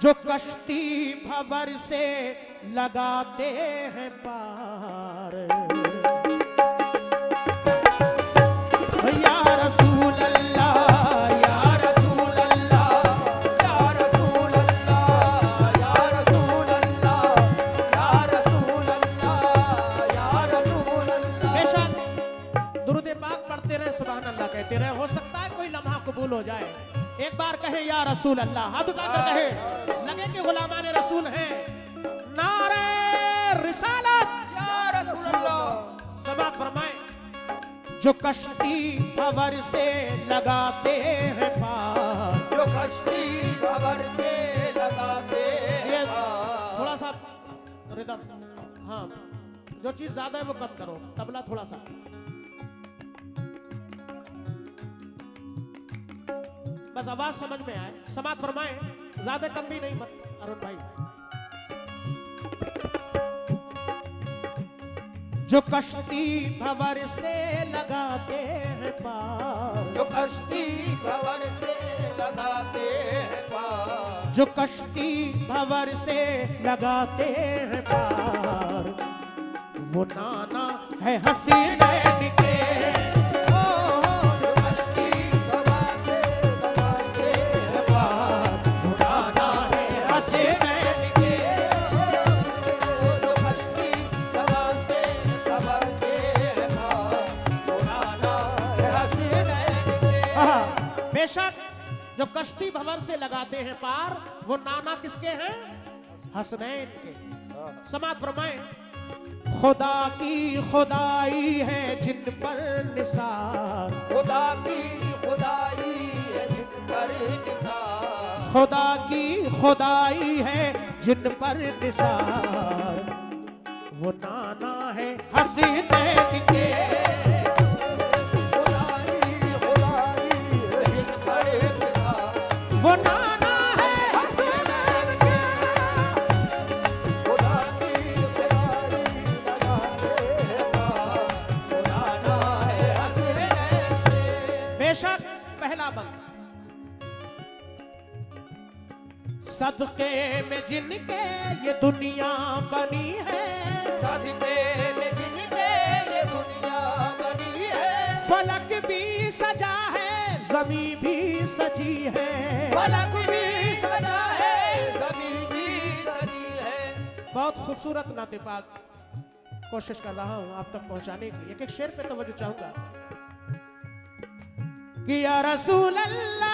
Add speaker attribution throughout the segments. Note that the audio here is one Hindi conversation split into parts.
Speaker 1: जो कश्ती भंवर से लगाते हैं पार। या रसूल अल्लाह या रसूल अल्लाह या रसूल अल्लाह या रसूल अल्लाह या रसूल अल्लाह या रसूल अल्लाह। बेशक दुरूद पाक पढ़ते रहे, सुभान अल्लाह कहते रहे, हो सकता है कोई लम्हा कबूल हो जाए। एक बार कहे या रसूल अल्लाह, हाथ उठाकर कहे, लगे कि गुलामान रसूल हैं। नारे रिसालत या रसूल अल्लाह। समाअत फरमाए, जो कश्ती भंवर से लगाते हैं पार,
Speaker 2: जो कश्ती भंवर से लगाते हैं पार।
Speaker 1: थोड़ा सा रिदम, हाँ जो चीज ज्यादा है वो कम करो, तबला थोड़ा सा। बस आवाज समझ में आए। समाअत फरमाए, ज्यादा कम भी नहीं मत अरुण भाई। जो कश्ती भंवर से लगाते हैं पार,
Speaker 2: जो कश्ती भंवर से लगाते हैं पार।
Speaker 1: जो कश्ती भंवर से लगाते हैं पार, वो नाना है हसीनैन के। बेशक जो कश्ती भंवर से लगाते हैं पार, वो नाना किसके हैं? हसनैन के। समाअत फरमाए, खुदा की खुदाई है जिन पर निसार,
Speaker 2: खुदा की खुदाई है जिन पर निसार।
Speaker 1: खुदा की खुदाई है जिन पर निसार, वो नाना है हसीनैन के। वो नाना है हसीनैन के।
Speaker 2: खुदा की खुदाई लगाते हैं पार। वो नाना है हसीनैन के।
Speaker 1: बेशक पहला बंद, सदके में जिनके ये दुनिया बनी है,
Speaker 2: सदके में जिनके ये दुनिया बनी है।
Speaker 1: फलक भी सजा है, ज़मीं भी सजी है।
Speaker 2: फलक भी सजा है, ज़मीं भी सजी है।
Speaker 1: बहुत खूबसूरत नाते पाक कोशिश कर रहा हूं आप तक पहुंचाने की। एक एक शेर पे तवज्जो चाहूंगा कि या रसूल अल्लाह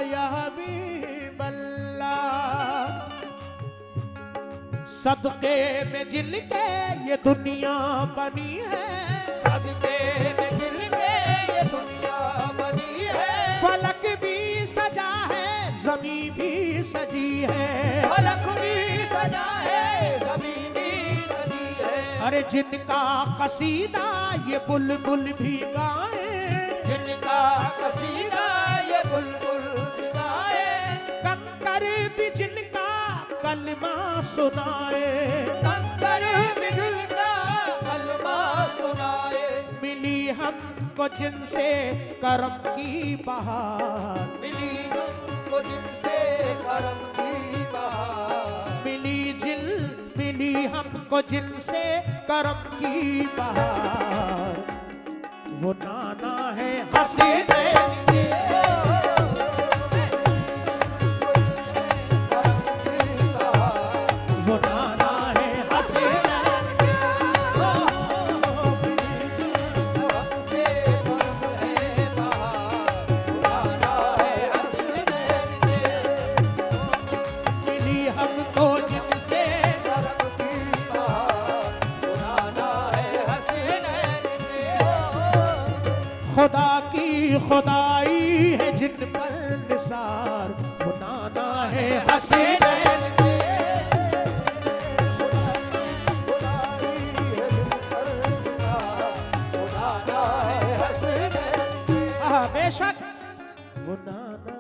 Speaker 1: या हबीब अल्लाह, सदके में जिनके ये दुनिया बनी है,
Speaker 2: सदके में जिनके ये दुनिया बनी है।
Speaker 1: फलक भी सजा है, ज़मीं भी सजी है।
Speaker 2: फलक भी सजा है, ज़मीं भी सजी है।
Speaker 1: अरे जिनका कसीदा ये बुलबुल भी गाए,
Speaker 2: जिनका कसीदा ये बुलबुल भी गाए।
Speaker 1: कंकर भी जिनका कलमा सुनाए,
Speaker 2: कंकर भी जिनका कलमा सुनाए।
Speaker 1: मिली हमको जिनसे करम की बहार,
Speaker 2: मिली हमको जिनसे करम की बहार।
Speaker 1: मिली हमको जिनसे करम की बहार, वो नाना है हसीनैन के। वो नाना है हसीनैन के। मिली हमको जिनसे खुदा की खुदाई है जिन पर निसार, वो नाना है हसीनैन के। बेशक वो नाना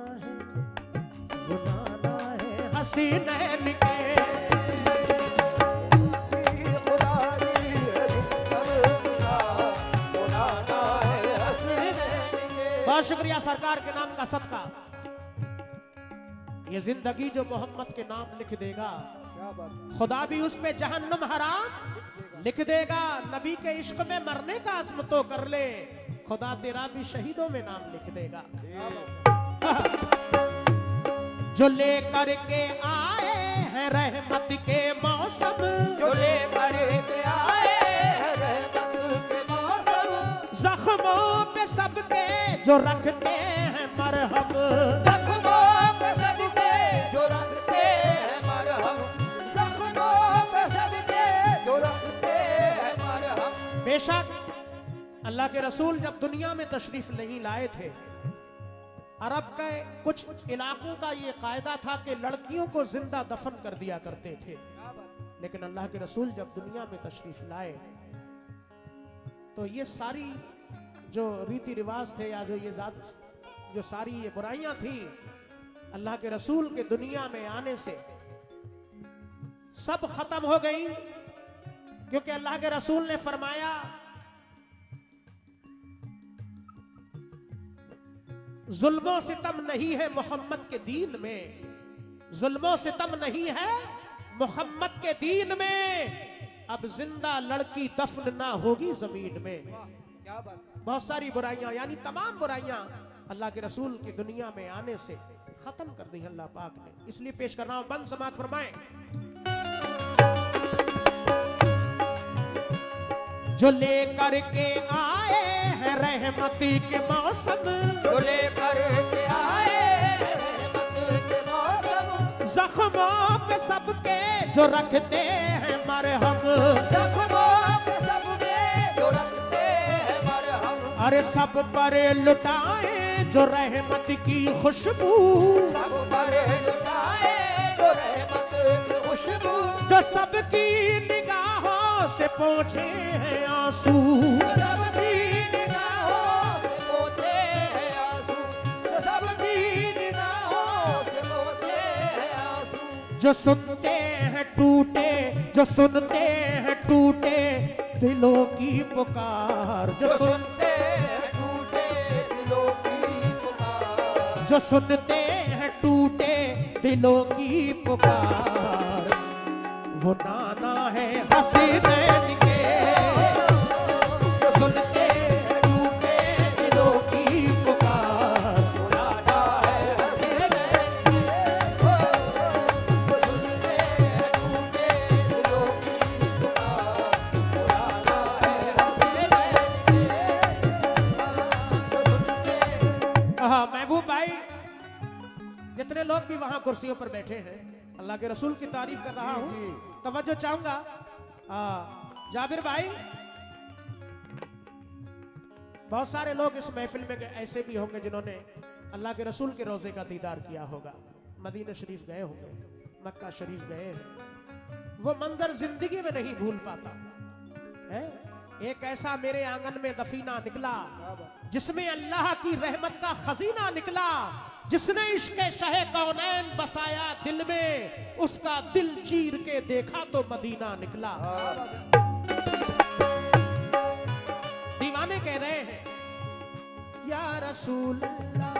Speaker 1: है हसीनैन के। बहुत शुक्रिया
Speaker 3: सरकार के नाम का सदका, ये जिंदगी जो मोहम्मद के नाम लिख देगा,
Speaker 1: क्या बात
Speaker 3: खुदा भी उस पे जहन्नम हराम लिख देगा। नबी के इश्क में मरने का अज़्म तो कर ले, खुदा तेरा भी शहीदों में नाम लिख देगा।
Speaker 1: क्या बात
Speaker 3: जो लेकर के आए हैं रहमत के मौसम,
Speaker 2: जो लेकर के आए हैं रहमत के मौसम,
Speaker 3: जख्मों पे सबके जो रखते हैं मरहम,
Speaker 2: जख्मों पे सबके जो रखते हैं मरहम, जख्मों पे सबके जो रखते हैं मरहम।
Speaker 3: बेशक अल्लाह के रसूल जब दुनिया में तशरीफ नहीं लाए थे, अरब के कुछ इलाकों का ये कायदा था कि लड़कियों को जिंदा दफन कर दिया करते थे। लेकिन अल्लाह के रसूल जब दुनिया में तशरीफ लाए तो ये सारी जो रीति रिवाज थे या जो सारी ये बुराइयां थी, अल्लाह के रसूल के दुनिया में आने से सब खत्म हो गई। क्योंकि अल्लाह के रसूल ने फरमाया, जुल्मों सितम नहीं है मोहम्मद के दीन में, जुल्मों सितम नहीं है मोहम्मद के दीन में, अब जिंदा लड़की दफन ना होगी जमीन में।
Speaker 1: क्या बात
Speaker 3: बहुत सारी बुराइयां यानी तमाम बुराइयां अल्लाह के रसूल की दुनिया में आने से खत्म कर दी अल्लाह पाक ने। इसलिए पेश कर रहा हूं, बंद समात फरमाएं। जो लेकर के आए हैं रहमती के मौसम,
Speaker 2: जो लेकर के आए हैं रहमत के मौसम,
Speaker 3: जख्मों पे सबके जो रखते हैं मरहम,
Speaker 2: जख्मों पे सबके जो रखते हैं मरहम,
Speaker 3: अरे सब पर लुटाए जो रहमत की खुशबू,
Speaker 2: सब पर लुटाए जो रहमत की खुशबू,
Speaker 3: जो सबकी निगाहों से पोंछे हैं आंसू,
Speaker 2: सबकी निगाहों से पोंछे हैं आंसू, सबकी निगाहों से पोंछे हैं आंसू,
Speaker 3: जो सुनते हैं टूटे, जो सुनते हैं टूटे दिलों की पुकार,
Speaker 2: जो सुनते हैं टूटे दिलों की पुकार,
Speaker 3: जो सुनते हैं टूटे दिलों की पुकार, वो नाना है हसीनैन के, जो सुनते हैं टूटे दिलों की पुकार,
Speaker 2: नाना है हसीनैन के, जो सुनते हैं टूटे दिलों की पुकार, नाना है हसीनैन के, जो सुनते
Speaker 3: महबूब भाई, जितने लोग भी वहां कुर्सियों पर बैठे हैं, अल्लाह के रसूल की तारीफ कर रहा हूं, तवज्जो चाहूंगा। जाबिर भाई, बहुत सारे लोग इस महफिल में ऐसे भी होंगे जिन्होंने अल्लाह के रसूल के रोजे का दीदार किया होगा, मदीना शरीफ गए होंगे, मक्का शरीफ गए हैं, वो मंजर जिंदगी में नहीं भूल पाता है। एक ऐसा मेरे आंगन में दफीना निकला जिसमें अल्लाह की रहमत का खजीना निकला, जिसने इश्क शाह कौनैन बसाया दिल में, उसका दिल चीर के देखा तो मदीना निकला। दीवाने कह रहे हैं, या रसूल अल्लाह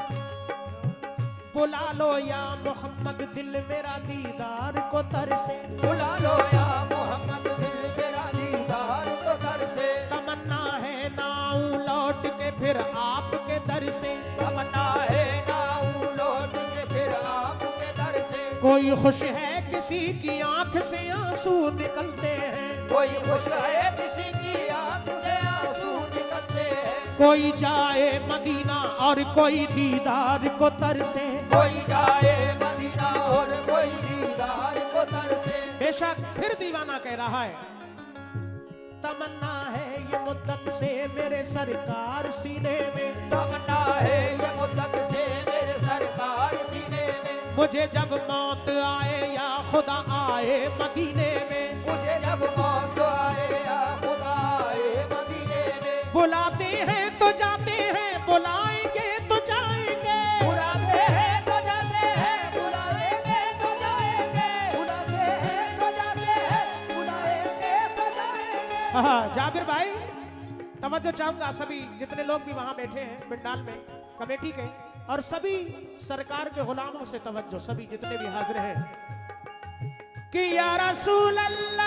Speaker 3: बुला लो, या मोहम्मद दिल मेरा दीदार को तरसे,
Speaker 2: बुला लो या मोहम्मद दिल मेरा दीदार को तरसे,
Speaker 3: तमन्ना है नाऊ लौट के फिर आपके दर से,
Speaker 2: तमन्ना है नाऊ लौट के फिर आपके दर से,
Speaker 3: कोई खुश है किसी की आंख से आंसू निकलते हैं,
Speaker 2: कोई खुश है किसी की आंख से आंसू निकलते हैं,
Speaker 3: कोई जाए मदीना और कोई दीदार को तरसे,
Speaker 2: कोई जाए मदीना और कोई दीदार को तरसे।
Speaker 3: बेशक फिर दीवाना कह रहा है, तमन्ना है ये मुद्दत से मेरे सरकार सीने में,
Speaker 2: तमन्ना है ये मुद्दत से मेरे सरकार सीने में,
Speaker 3: मुझे जब मौत आए या खुदा आए मदीने में,
Speaker 2: मुझे जब मौत आए या खुदा आए मदीने में,
Speaker 3: बुलाते हैं तो जाते हैं, बुलाएंगे तो जाएंगे,
Speaker 2: बुलाते हैं तो जाते हैं, बुलाएंगे तो जाएंगे, बुलाते हैं तो जाते हैं, बुलाएंगे तो जाएंगे।
Speaker 3: जाबिर भाई, तवज्जो चाहूंगा, सभी जितने लोग भी वहां बैठे हैं पिंडाल में, कमेटी के और सभी सरकार के गुलामों से तवज्जो, सभी जितने भी हाजिर हैं कि या रसूल अल्लाह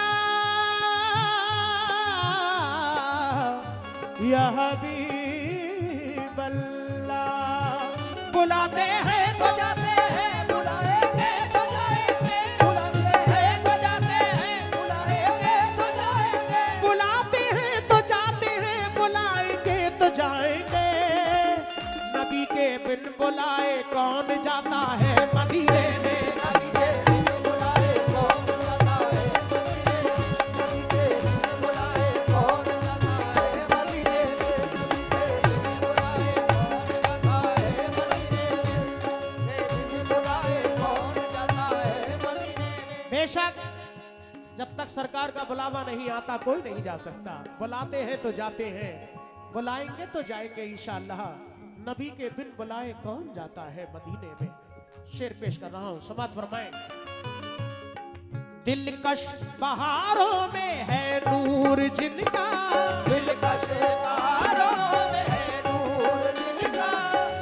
Speaker 3: या हबीब अल्लाह, बुलाते हैं तो
Speaker 2: जाते हैं, बुलाएंगे तो जाएंगे, बुलाते हैं तो जाते हैं, बुलाएंगे तो जाएंगे,
Speaker 3: बुलाते हैं तो जाते हैं, बुलाएंगे तो जाएंगे। नबी के बिन बुलाए कौन जाता है मदीने में।
Speaker 2: नबी के बिन बुलाए कौन जाता है मदीने, नबी के बिन बुलाए कौन जाता है मदीने, नबी के बिन बुलाए कौन जाता है मदीने, नबी के बिन बुलाए कौन जाता है मदीने।
Speaker 3: बेशक जब तक सरकार का बुलावा नहीं आता कोई नहीं जा सकता। बुलाते हैं तो जाते हैं, बुलाएंगे तो जाएंगे इंशाअल्लाह। नबी के बिन बुलाए कौन जाता है मदीने में। शेर पेश कर रहा हूं, समात फरमाएं। दिलकश बहारों में है नूर जिनका,
Speaker 2: दिलकश बहारों में है नूर जिनका,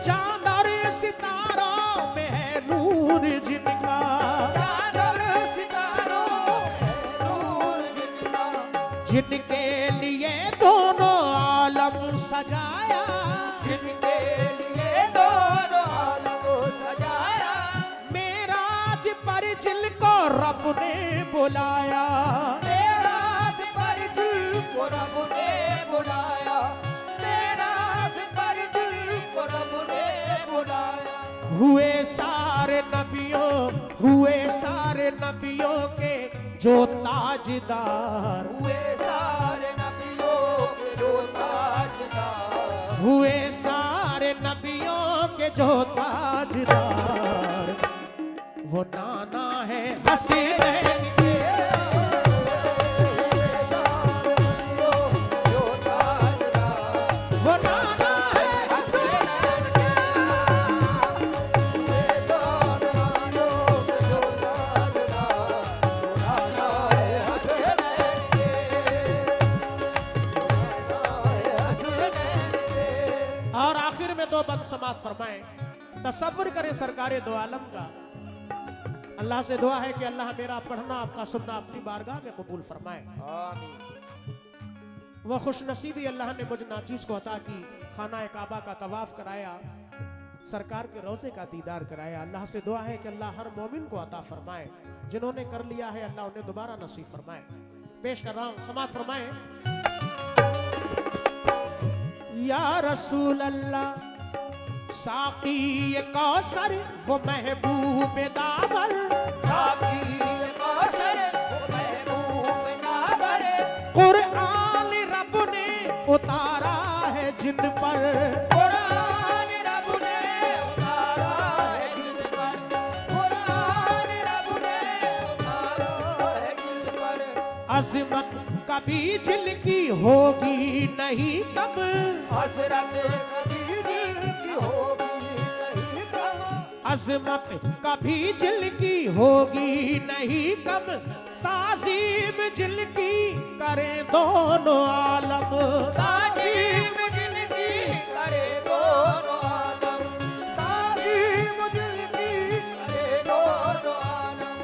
Speaker 3: चांद और सितारों में है नूर जिनका,
Speaker 2: चांद और सितारों में है नूर जिनका,
Speaker 3: जिनके लिए दोनों आलम सजाया,
Speaker 2: जिनके लिए दोनों आलम को सजाया,
Speaker 3: मेराज पर जिनको रब ने बुलाया,
Speaker 2: मेराज पर दिल को रब ने बुलाया, मेराज पर दिल को रब ने बुलाया,
Speaker 3: हुए सारे नबियों के जो ताजदार,
Speaker 2: हुए सारे नबियों के जो ताजदार,
Speaker 3: हुए सारे नबियों के जो ताजदार, वो नाना है हसीनैन के,
Speaker 2: जो ताजदार,
Speaker 3: वो नाना है
Speaker 2: हसीनैन के, ये दोनों के जो ताजदार, नाना है हसीनैन के, नाना है हसीनैन के।
Speaker 3: और आखिर में दो बंद समात फरमाएं। तसव्वुर करें सरकारे दो आलम का। अल्लाह से दुआ है कि अल्लाह मेरा पढ़ना आपका सुनना अपनी बारगाह में कबूल फरमाए।
Speaker 2: आमीन।
Speaker 3: वह खुशनसीबी अल्लाह ने मुझ नाचीज को अता की, खाना काबा का तवाफ कराया, सरकार के रोजे का दीदार कराया। अल्लाह से दुआ है कि अल्लाह हर मोमिन को अता फरमाए। जिन्होंने कर लिया है अल्लाह उन्हें दोबारा नसीब फरमाए। पेश कर रहा हूं, समात फरमाए। या रसूल अल्लाह साकी ये कौसर वो महबूब दावर,
Speaker 2: साकी ये कौसर वो महबूब दावर,
Speaker 3: कुरान रब ने उतारा है जिन पर,
Speaker 2: कुरान रब ने उतारा है जिन पर, कुरान रब ने उतारा है जिन पर,
Speaker 3: अजमत कभी जिनकी होगी नहीं कम,
Speaker 2: हसरत कभी दिल की होगी नहीं कम,
Speaker 3: अजमत कभी जिनकी होगी नहीं कम, ताजीम जिनकी करें दोनों आलम,
Speaker 2: ताजीम जिनकी करे दोनों आलम, ताजीम जिनकी करे दोनों आलम,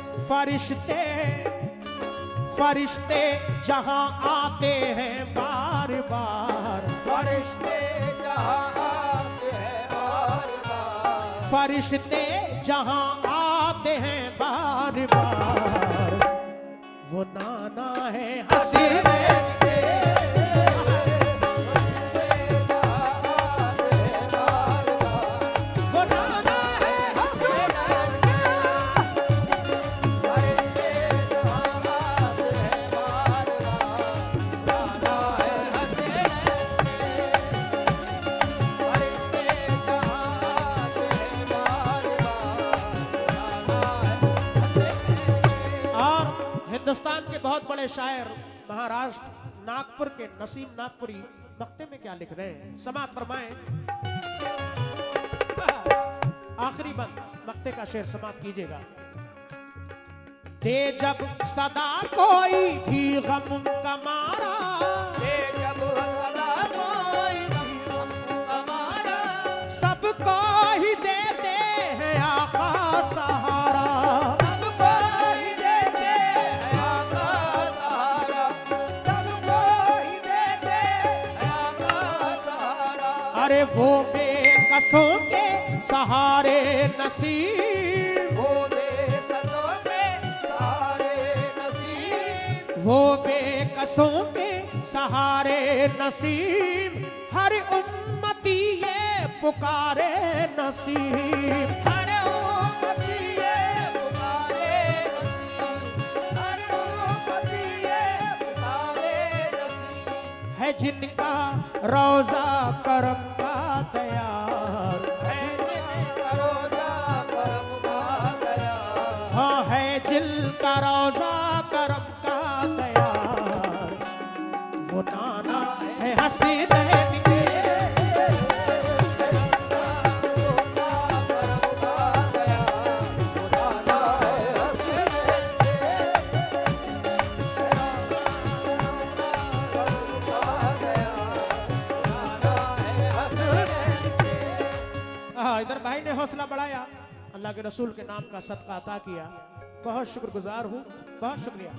Speaker 3: फरिश्ते जहां आते हैं बार बार,
Speaker 2: फरिश्ते जहां आते हैं बार बार,
Speaker 3: फरिश्ते जहां आते हैं बार बार, वो नाना है हसीनैन के, वो नाना है हसीनैन के, हिंदुस्तान के बहुत बड़े शायर महाराष्ट्र नागपुर के नसीम नागपुरी मक्ते में क्या लिख रहे हैं, समात फरमाएं। आखिरी बंद मक्ते का शेर समात कीजिएगा। दे जब सदा कोई भी गम का मारा,
Speaker 2: जब सदा कोई भी गम का मारा,
Speaker 3: सबको सहारा,
Speaker 2: सबको ही देते हैं आका सहारा, सबको ही देते हैं आका सहारा।
Speaker 3: अरे वो बेकसों के सहारे नसीब,
Speaker 2: वो बेकसों के सहारे नसीब,
Speaker 3: वो बेकसों के सहारे नसीब, हर उम्मती ये पुकारे नसीब।
Speaker 2: हर उम्मती ये पुकारे नसीब, हर उम्मती ये पुकारे नसीब।
Speaker 3: है जिनका रोजा करम का तैयार,
Speaker 2: है जिनका रोजा करम का तैयार,
Speaker 3: हाँ है जिनका रोजा करम का तैयार, वो नाना है हसीनैन के। इधर भाई ने हौसला बढ़ाया, अल्लाह के रसूल के नाम का सदका अता किया, बहुत शुक्रगुजार हूँ, बहुत शुक्रिया।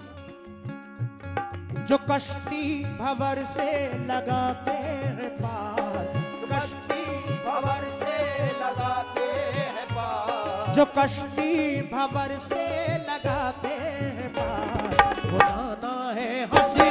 Speaker 3: जो कश्ती भंवर से लगाते हैं पार,
Speaker 2: कश्ती भंवर से लगाते हैं पार,
Speaker 3: जो कश्ती भंवर से लगाते हैं पार, वो नाना है हसी